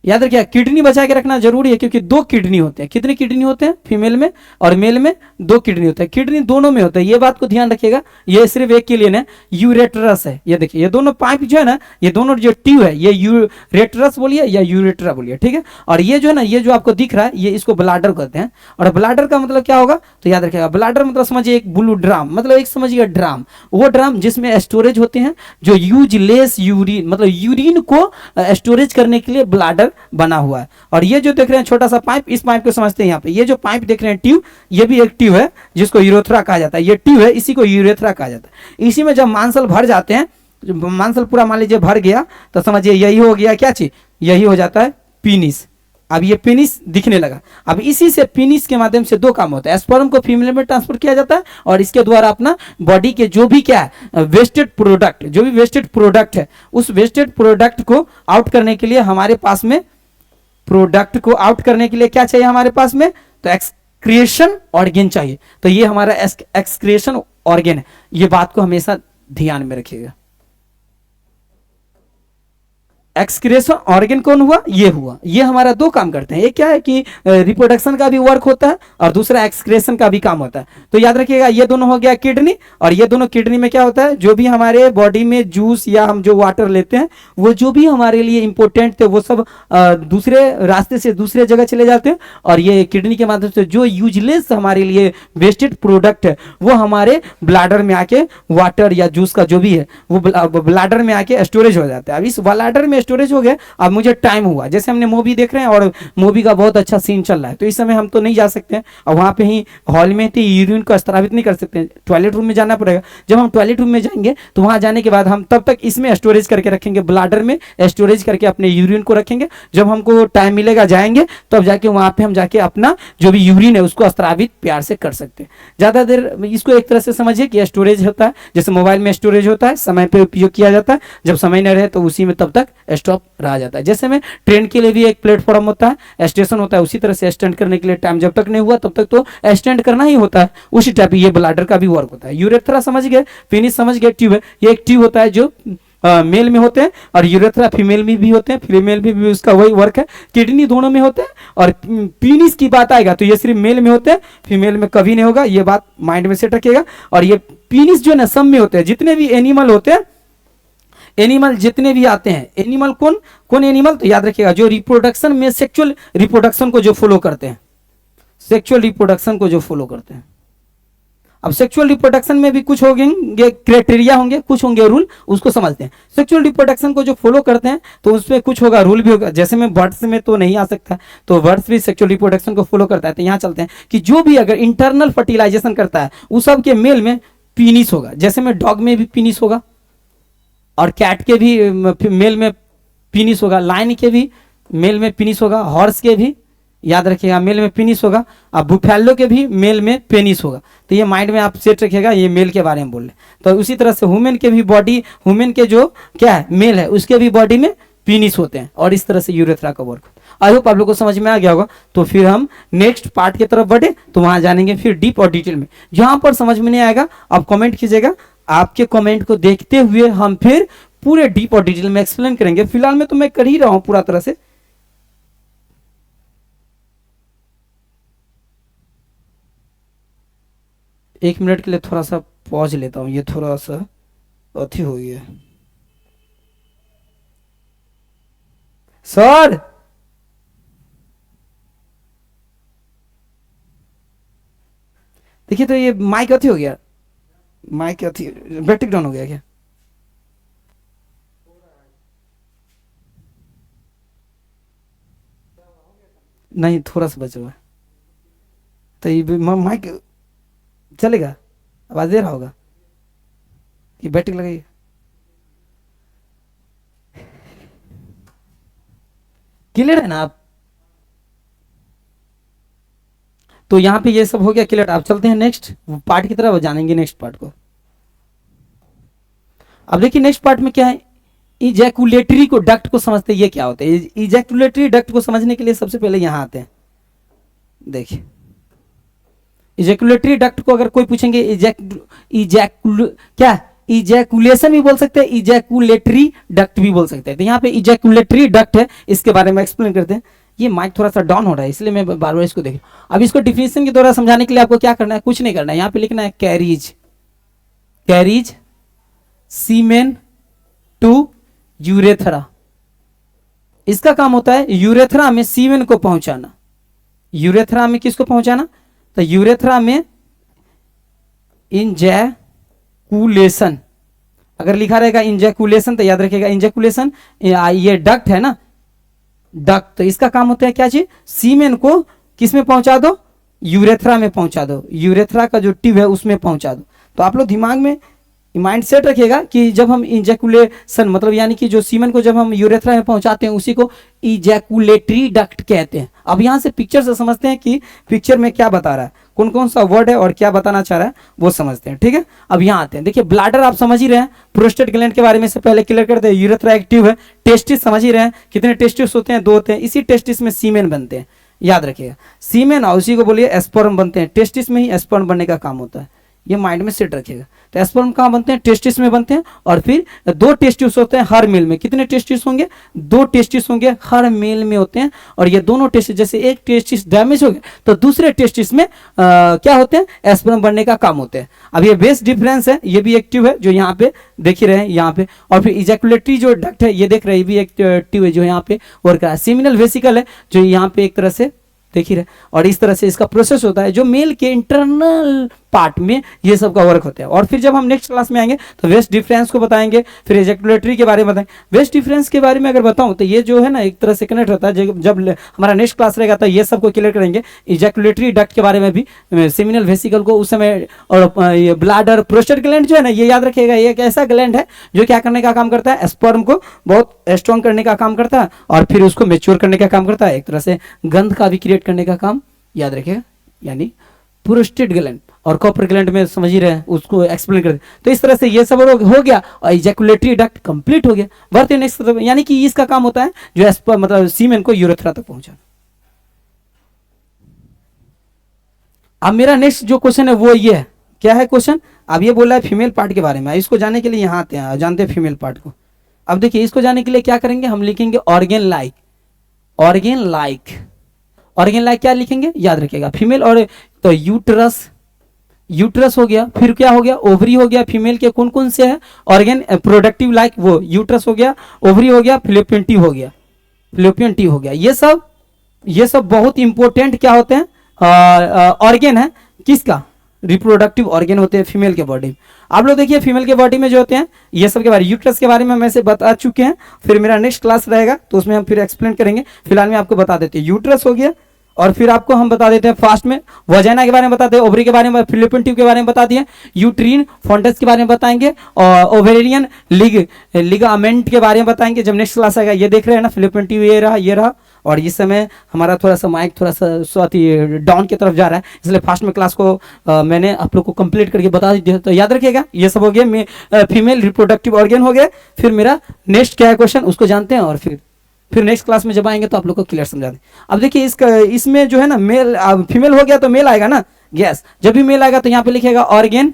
याद रखिए किडनी बचा के रखना जरूरी है, क्योंकि 2 किडनी होते हैं। कितने किडनी होते हैं फीमेल में, और मेल में 2 किडनी होते हैं। किडनी दोनों में होता है, ये बात को ध्यान रखिएगा। ये सिर्फ एक के लिए ना, यूरेट्रस है। ये देखिए ये दोनों पाइप जो है ना, ये दोनों जो ट्यूब है, ये यूरेट्रस बोलिए या यूरेट्रा बोलिए, ठीक है। और ये जो है ना, ये जो आपको दिख रहा है, ये इसको ब्लाडर कहते हैं। और ब्लाडर का मतलब क्या होगा, तो याद रखिएगा ब्लाडर मतलब समझिए एक ब्लू ड्राम, मतलब एक समझिए ड्राम, वो ड्राम जिसमें स्टोरेज होते हैं जो यूजलेस यूरिन, मतलब यूरिन को स्टोरेज करने के लिए ब्लाडर बना हुआ है। और ये जो देख रहे हैं छोटा सा पाइप, इस पाइप को समझते हैं यहाँ पे। ये जो पाइप देख रहे हैं ट्यूब, ये भी एक ट्यूब है जिसको यूरेथ्रा कहा जाता है। ये ट्यूब है, इसी को यूरेथ्रा कहा जाता है। इसी में जब मांसल भर जाते हैं, मांसल पूरा मान लीजिए भर गया, तो समझिए यही हो गया क्या चीज, यही हो जाता है पीनिस। अब ये पेनिस दिखने लगा। अब इसी से पेनिस के माध्यम से दो काम होता है, स्पर्म को फीमेल में ट्रांसफर किया जाता है और इसके द्वारा अपना बॉडी के जो भी क्या है वेस्टेड प्रोडक्ट, जो भी वेस्टेड प्रोडक्ट है उस वेस्टेड प्रोडक्ट को आउट करने के लिए हमारे पास में प्रोडक्ट को आउट करने के लिए क्या चाहिए हमारे पास में, तो एक्सक्रिएशन ऑर्गेन चाहिए। तो ये हमारा एक्सक्रिएशन ऑर्गेन है, ये बात को हमेशा ध्यान में रखिएगा। एक्सक्रेशन ऑर्गन कौन हुआ, ये हुआ। ये हमारा दो काम करते हैं, एक क्या है कि रिप्रोडक्शन का भी वर्क होता है और दूसरा एक्सक्रेशन का भी काम होता है। तो याद रखिएगा ये दोनों हो गया किडनी, और ये दोनों किडनी में क्या होता है, जो भी हमारे बॉडी में जूस या हम जो वाटर लेते हैं वो जो भी हमारे लिए इंपॉर्टेंट थे वो सब दूसरे रास्ते से दूसरे जगह चले जाते हैं, और ये किडनी के माध्यम से जो यूजलेस हमारे लिए वेस्टेड प्रोडक्ट है वो हमारे ब्लाडर में आके वाटर या जूस का जो भी है वो ब्लाडर में आके स्टोरेज हो जाता है। अब इस ब्लाडर में स्टोरेज हो गया, अब मुझे टाइम हुआ, जैसे हमने मूवी देख रहे हैं और मूवी का बहुत अच्छा सीन चल रहा है, तो इस समय हम तो नहीं जा सकते हैं और वहां पे ही हॉल में थी यूरिन को स्रावित नहीं कर सकते हैं, टॉयलेट रूम में जाना पड़ेगा। जब हम टॉयलेट रूम में जाएंगे तो वहां जाने के बाद हम तब तक इसमें स्टोरेज करके रखेंगे, ब्लाडर में स्टोरेज करके अपने यूरिन को रखेंगे। जब हमको टाइम मिलेगा जाएंगे तब जाके वहां पे हम जाके अपना जो भी यूरिन है उसको स्रावित प्यार से कर सकते हैं। ज्यादा देर इसको एक तरह से समझिए कि स्टोरेज होता है, जैसे मोबाइल में स्टोरेज होता है, समय पे उपयोग किया जाता है, जब समय न रहे तो उसी में तब तक स्टॉप रह जाता है। जैसे में ट्रेन के लिए भी एक प्लेटफॉर्म होता है, स्टेशन होता है, उसी तरह से स्टैंड करने के लिए टाइम जब तक नहीं हुआ तब तक तो स्टैंड करना ही होता है, उसी टाइप ये ब्लाडर का भी वर्क होता है। यूरेथ्रा समझ गए, पेनिस समझ गए, ट्यूब है, ये एक ट्यूब होता है जो मेल में होते हैं और यूरेथ्रा फीमेल में भी होते हैं, फीमेल में भी उसका वही वर्क है। किडनी दोनों में होते हैं, और पीनिस की बात आएगा तो ये सिर्फ मेल में होते हैं, फीमेल में कभी नहीं होगा, ये बात माइंड में सेट रखिएगा। और ये पीनिस जो है ना सब में होते हैं, जितने भी एनिमल होते हैं, एनिमल जितने भी आते हैं, एनिमल कौन कौन एनिमल, तो याद रखिएगा जो रिप्रोडक्शन में सेक्सुअल रिप्रोडक्शन को जो फॉलो करते हैं, सेक्सुअल रिप्रोडक्शन को जो फॉलो करते हैं। अब सेक्सुअल रिप्रोडक्शन में भी कुछ होंगे क्राइटेरिया होंगे, कुछ होंगे रूल, उसको समझते हैं। सेक्सुअल रिप्रोडक्शन को जो फॉलो करते हैं तो उसमें कुछ होगा, रूल भी होगा। जैसे में बर्ड्स में तो नहीं आ सकता, तो बर्ड्स भी सेक्सुअल रिप्रोडक्शन को फॉलो करता है। तो यहाँ चलते हैं कि जो भी अगर इंटरनल फर्टिलाइजेशन करता है उस सब के मेल में पीनिस होगा। जैसे में डॉग में भी पीनिस होगा, और कैट के भी मेल में पीनिस होगा, लाइन के भी मेल में पीनिस होगा, हॉर्स के भी याद रखिएगा मेल में पीनिस होगा, और बुफेलो के भी मेल में पेनिस होगा। तो ये माइंड में आप सेट रखिएगा, ये मेल के बारे में बोल रहे। तो उसी तरह से ह्यूमन के भी बॉडी, ह्यूमन के जो क्या है मेल है उसके भी बॉडी में पीनिस होते हैं, और इस तरह से यूरेथ्रा का वर्क। आई होप आप लोग को समझ में आ गया होगा। तो फिर हम नेक्स्ट पार्ट की तरफ बढ़े, तो वहां जानेंगे फिर डीप और डिटेल में। जहां पर समझ में नहीं आएगा आप कमेंट कीजिएगा, आपके कमेंट को देखते हुए हम फिर पूरे डीप और डिटेल में एक्सप्लेन करेंगे। फिलहाल में तो मैं कर ही रहा हूं पूरा तरह से। एक मिनट के लिए थोड़ा सा पॉज लेता हूं, ये थोड़ा सा अथी हो गया सर। देखिए तो ये माइक अथी हो गया, माइक अथी बैटरी डाउन हो गया क्या? नहीं थोड़ा सा बचा हुआ है, तो ये माइक चलेगा, आवाज दे रहा होगा कि बैटरी लगेगी? क्लियर है ना आप? तो यहां पे ये सब हो गया क्लियर। आप चलते हैं नेक्स्ट पार्ट की तरफ, जानेंगे नेक्स्ट पार्ट को। अब देखिए नेक्स्ट पार्ट में क्या है, इजैकुलेटरी को डक्ट को समझते हैं, ये क्या होता है। इजैकुलेटरी डक्ट को समझने के लिए सबसे पहले यहां आते हैं। देखिए इजैकुलेटरी डक्ट को अगर कोई पूछेंगे क्या इजैकुलेशन भी बोल सकते हैं, इजैकुलेटरी डक्ट भी बोल सकते हैं। तो यहाँ पे इजैकुलेटरी डक्ट है, इसके बारे में एक्सप्लेन करते हैं। ये माइक थोड़ा सा डाउन हो रहा है इसलिए मैं बार बार इसको देख। अब इसको डिफिनेशन के द्वारा समझाने के लिए आपको क्या करना है, कुछ नहीं करना है, यहाँ पे लिखना है carries, carries semen to urethra. इसका काम होता है यूरेथ्रा में सीमेन को पहुंचाना। यूरेथ्रा में किसको पहुंचाना, तो यूरेथ्रा में इंजैकुलेशन, अगर लिखा रहेगा इंजैकुलेशन तो याद रखिएगा इंजैकुलेशन ये डक्ट है ना, डक्ट। तो इसका काम होता है क्या चीज, सीमेन को किस में पहुंचा दो, यूरेथ्रा में पहुंचा दो, यूरेथ्रा का जो ट्यूब है उसमें पहुंचा दो। तो आप लोग दिमाग में माइंड सेट रखिएगा कि जब हम इंजैकुलेशन मतलब यानी कि जो सीमेन को जब हम यूरेथ्रा में पहुंचाते हैं उसी को इजैकुलेटरी डक्ट कहते हैं। अब यहाँ से पिक्चर से समझते हैं कि पिक्चर में क्या बता रहा है, कौन कौन सा वर्ड है और क्या बताना चाह रहा है वो समझते हैं। ठीक है, अब यहाँ आते हैं। देखिए ब्लाडर आप समझ ही रहे हैं, प्रोस्टेट ग्लैंड के बारे में से पहले क्लियर करते हैं। यूरेथ्रा एक्टिव है। टेस्टिस समझ ही रहे हैं, कितने टेस्टिस होते हैं, 2 होते हैं। इसी टेस्टिस में सीमेन बनते हैं, याद रखिएगा। सीमेन और उसी को बोलिए एस्पर्म बनते हैं। टेस्टिस में ही एस्पर्म बनने का काम होता है, ये माइंड में सेट रखिएगा। तो एस्पर्म कहाँ बनते हैं, टेस्टिस में बनते हैं। और फिर 2 टेस्टिस होते हैं हर मेल में। कितने टेस्टिस होंगे, 2 टेस्टिस होंगे हर मेल में होते हैं। और ये दोनों टेस्टिस, जैसे एक टेस्टिस डैमेज हो गया तो दूसरे टेस्टिस में क्या होते हैं, एस्पर्म बनने का काम होते हैं। अब ये बेस डिफरेंस है, ये भी एक्टिव है जो यहाँ पे देख ही रहे हैं यहाँ पे। और फिर इजैकुलेटरी जो डक्ट है ये देख रहे हैं, ये भी एक्टिव है जो यहाँ पे वर्क कर रहा है। सेमिनल वेसिकल है जो यहाँ पे एक तरह से देख ही रहे। और इस तरह से इसका प्रोसेस होता है जो मेल के इंटरनल पार्ट में ये सब का वर्क होता है। और फिर जब हम नेक्स्ट क्लास में आएंगे तो वेस्ट डिफरेंस को बताएंगे, फिर एजैकुलेटरी के बारे में बताएंगे। वेस्ट डिफरेंस के बारे में अगर बताऊं तो ये जो है ना एक तरह से कनेक्ट होता है। जब हमारा नेक्स्ट क्लास रहेगा तो ये सबको क्लियर करेंगे। इजैकुलेटरी डक्ट के बारे में भी, सेमिनल वेसिकल को उस समय, और ये ब्लाडर, प्रोस्टेट ग्लैंड जो है ना ये याद रखिएगा, ये एक ऐसा ग्लैंड है जो क्या करने का काम करता है, स्पर्म को बहुत स्ट्रॉन्ग करने का काम करता है और फिर उसको मेच्योर करने का काम करता है। एक तरह से गंध का भी क्रिएट करने का काम, याद रखिएगा, यानी प्रोस्टेट ग्लैंड। और कॉपर ग्लैंड में समझ ही रहे हैं, उसको एक्सप्लेन कर। तो इस तरह से ये सब हो गया और इजैकुलेटरी डक्ट कंप्लीट हो गया। बढ़ते नेक्स्ट, यानी कि इसका काम होता है जो मतलब सीमेन को यूरेथ्रा तक पहुंचाना। अब मेरा नेक्स्ट जो क्वेश्चन है वो ये है, क्या है क्वेश्चन, अब ये बोला है फीमेल पार्ट के बारे में। इसको जानने के लिए यहाँ आते हैं, जानते हैं फीमेल पार्ट को। अब देखिए इसको जानने के लिए क्या करेंगे, हम लिखेंगे organ like. Organ like, organ like क्या लिखेंगे, याद रखिएगा फीमेल। और तो यूटरस, यूटरस हो गया, फिर क्या हो गया, ओवरी हो गया। फीमेल के कौन कौन से हैं ऑर्गेन प्रोडक्टिव लाइक, वो यूटरस हो गया, ओवरी हो गया, फिलोपियन ट्यूब हो गया, फिलोपियन ट्यूब हो गया। ये सब बहुत इंपॉर्टेंट क्या होते हैं, ऑर्गेन है किसका, रिप्रोडक्टिव ऑर्गेन होते हैं फीमेल के बॉडी में। आप लोग देखिए फीमेल के बॉडी में जो होते हैं ये सब के बारे में, यूट्रस के बारे में हम ऐसे बता चुके हैं। फिर मेरा नेक्स्ट क्लास रहेगा तो उसमें हम फिर एक्सप्लेन करेंगे। फिलहाल में आपको बता देते हैं यूट्रस हो गया, और फिर आपको हम बता देते हैं फास्ट में वजाइना के बारे में बताते हैं, ओवरी के बारे में, फिलोपियन ट्यूब के बारे में बता दिए, यूट्रीन फॉन्टस के बारे में बताएंगे, और ओवेरियन लिगामेंट के बारे में बताएंगे जब नेक्स्ट क्लास आएगा। ये देख रहे हैं ना, फिलोपियन ट्यूब ये रहा। और इस समय हमारा थोड़ा सा माइक थोड़ा सा डाउन की तरफ जा रहा है, इसलिए फास्ट में क्लास को मैंने आप लोग को कंप्लीट करके बता दिया। तो याद रखिएगा ये सब हो गया, फीमेल रिप्रोडक्टिव ऑर्गेन हो गए। फिर मेरा नेक्स्ट क्या है क्वेश्चन उसको जानते हैं, और फिर नेक्स्ट क्लास में जब आएंगे तो आप लोग को क्लियर समझा दें। अब देखिए इसमें जो है ना मेल, फीमेल हो गया तो मेल आएगा ना, यस। जब भी मेल आएगा तो यहाँ पे लिखेगा ऑर्गेन,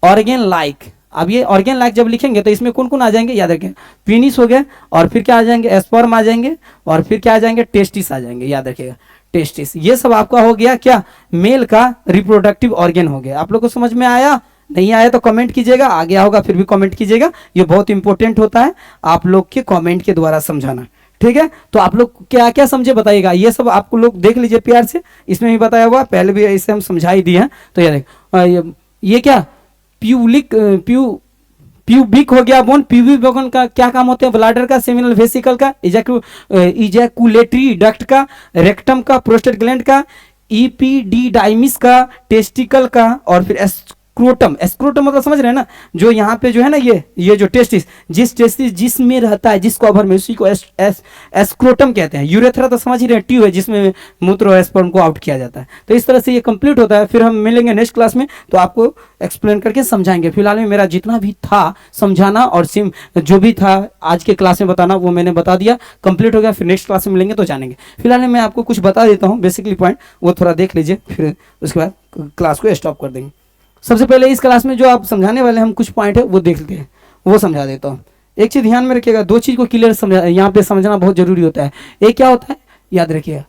ऑर्गेन लाइक। अब ये ऑर्गेन लाइक जब लिखेंगे तो इसमें कौन कौन आ जाएंगे, याद रखें, पीनिस हो गया, और फिर क्या आ जाएंगे, स्पर्म आ जाएंगे, और फिर क्या आ जाएंगे, टेस्टिस आ जाएंगे, याद रखिएगा टेस्टिस। ये सब आपका हो गया क्या, मेल का रिप्रोडक्टिव ऑर्गेन हो गया। आप लोग को समझ में आया, नहीं आया तो कमेंट कीजिएगा, आ गया होगा फिर भी कमेंट कीजिएगा। ये बहुत इंपॉर्टेंट होता है आप लोग के कमेंट के द्वारा समझाना, ठीक है। तो आप लोग क्या क्या समझे बताइएगा, ये सब आपको लोग देख लीजिए प्यार से, इसमें भी बताया हुआ, पहले भी इसे हम समझा ही दिए हैं। तो ये देख, ये क्या प्यूबिक हो गया बोन। प्यूबिक बोन का क्या काम होते हैं, ब्लाडर का, सेमिनल वेसिकल का, इजैकुलेटरी डक्ट का, रेक्टम का, प्रोस्टेट ग्लैंड का, इपीडीडाइमिस का, टेस्टिकल का, और फिर स्क्रोटम। स्क्रोटम मतलब समझ रहे हैं ना, जो यहाँ पे जो है ना ये जो टेस्टिस, जिसमें रहता है, जिस कवर में, उसी को स्क्रोटम कहते हैं। यूरेथ्रा तो समझ ही रहे हैं, ट्यूब है जिसमें मूत्र और स्पर्म को आउट किया जाता है। तो इस तरह से ये कंप्लीट होता है। फिर हम मिलेंगे नेक्स्ट क्लास में तो आपको एक्सप्लेन करके समझाएंगे। फिलहाल में मेरा जितना भी था समझाना और जो भी था आज के क्लास में बताना वो मैंने बता दिया, कंप्लीट हो गया। फिर नेक्स्ट क्लास में मिलेंगे तो जानेंगे। फिलहाल में मैं आपको कुछ बता देता हूँ बेसिकली पॉइंट, वो थोड़ा देख लीजिए, फिर उसके बाद क्लास को स्टॉप कर देंगे। सबसे पहले इस क्लास में जो आप समझाने वाले हम कुछ पॉइंट है वो देख लेते हैं, वो समझा देता हूँ। एक चीज़ ध्यान में रखिएगा, 2 चीज़ को क्लियर समझा, यहाँ पे समझना बहुत जरूरी होता है। एक क्या होता है, याद रखिएगा,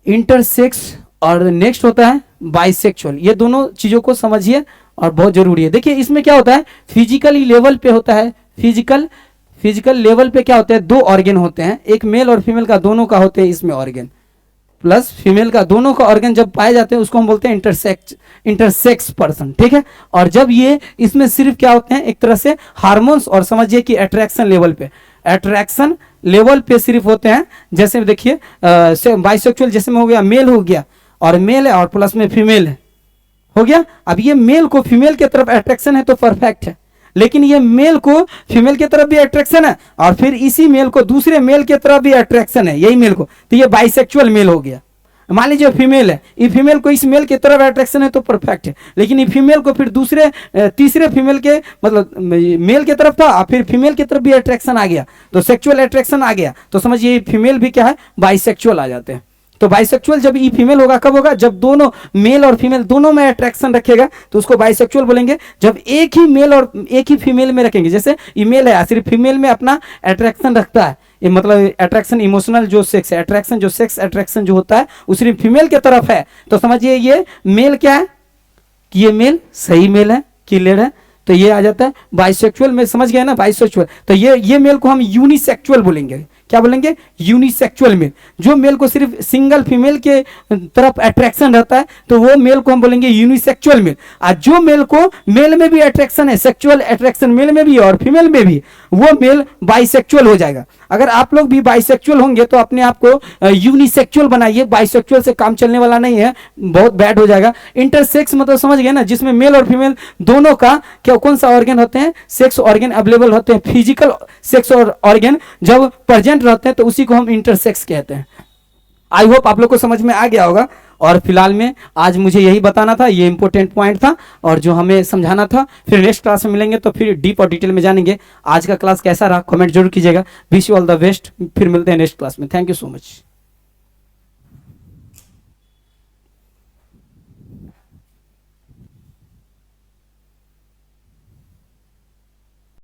इंटरसेक्स, और नेक्स्ट होता है बाइसेक्सुअल। ये दोनों चीज़ों को समझिए और बहुत जरूरी है। देखिए इसमें क्या होता है, फिजिकली लेवल पे होता है, फिजिकल लेवल पे क्या होता है, 2 ऑर्गेन होते हैं, एक मेल और फीमेल का दोनों का होते हैं इसमें ऑर्गेन, प्लस फीमेल का दोनों का ऑर्गन जब पाए जाते हैं उसको हम बोलते हैं इंटरसेक्स पर्सन, ठीक है। और जब ये इसमें सिर्फ क्या होते हैं, एक तरह से हार्मोन्स, और समझिए कि अट्रैक्शन लेवल पे सिर्फ होते हैं। जैसे देखिए बाइसेक्सुअल जैसे में हो गया, मेल हो गया, और मेल है और प्लस में फीमेल है, हो गया। अब ये मेल को फीमेल की तरफ अट्रैक्शन है तो परफेक्ट है, लेकिन ये मेल को फीमेल की तरफ भी अट्रैक्शन है और फिर इसी मेल को दूसरे मेल की तरफ भी अट्रैक्शन है, यही मेल को, तो ये बाइसेक्सुअल मेल हो गया। मान लीजिए फीमेल है, ये फीमेल को इस मेल की तरफ अट्रैक्शन है तो परफेक्ट है, लेकिन ये फीमेल को फिर दूसरे तीसरे फीमेल के मतलब मेल की तरफ था और फिर फीमेल की तरफ भी अट्रैक्शन आ गया, तो सेक्सुअल अट्रैक्शन आ गया, तो समझिए फीमेल भी क्या है, बाइसेक्सुअल आ जाते हैं। तो बाइसेक्सुअल जब ई फीमेल होगा कब होगा, जब दोनों मेल और फीमेल दोनों में अट्रैक्शन रखेगा तो उसको बाइसेक्सुअल बोलेंगे। जब एक ही मेल और एक ही फीमेल में रखेंगे, जैसे ईमेल है सिर्फ फीमेल में अपना अट्रैक्शन रखता है, ये मतलब अट्रैक्शन इमोशनल जो सेक्स है, अट्रैक्शन जो सेक्स अट्रैक्शन जो होता है वो सिर्फ फीमेल की तरफ है, तो समझिए ये मेल क्या है कि ये मेल सही मेल है, क्लियर है, तो ये आ जाता है बाइसेक्सुअल में, समझ गए ना बाइसेक्सुअल। तो ये मेल को हम यूनिसेक्सुअल बोलेंगे, क्या बोलेंगे, यूनिसेक्सुअल मेल। जो मेल को सिर्फ सिंगल फीमेल के तरफ अट्रैक्शन रहता है तो वो मेल को हम बोलेंगे यूनिसेक्सुअल मेल। और जो मेल को मेल में भी अट्रैक्शन है, सेक्सुअल अट्रैक्शन मेल में भी और फीमेल में भी, वो मेल बाइसेक्सुअल हो जाएगा। अगर आप लोग भी बाइसेक्सुअल होंगे तो अपने आप को यूनिसेक्सुअल बनाइए, बाइसेक्सुअल से काम चलने वाला नहीं है, बहुत बैड हो जाएगा। इंटरसेक्स मतलब समझ गए ना, जिसमें मेल और फीमेल दोनों का क्या कौन सा ऑर्गन होते हैं, सेक्स ऑर्गन अवेलेबल होते हैं, फिजिकल सेक्स और ऑर्गन जब प्रेजेंट रहते हैं तो उसी को हम इंटरसेक्स कहते हैं। आई होप आप लोग को समझ में आ गया होगा। और फिलहाल में आज मुझे यही बताना था, ये इंपॉर्टेंट पॉइंट था और जो हमें समझाना था। फिर नेक्स्ट क्लास में मिलेंगे तो फिर डीप और डिटेल में जानेंगे। आज का क्लास कैसा रहा कमेंट जरूर कीजिएगा। Wish you all the best, फिर मिलते हैं नेक्स्ट क्लास में। Thank you so much.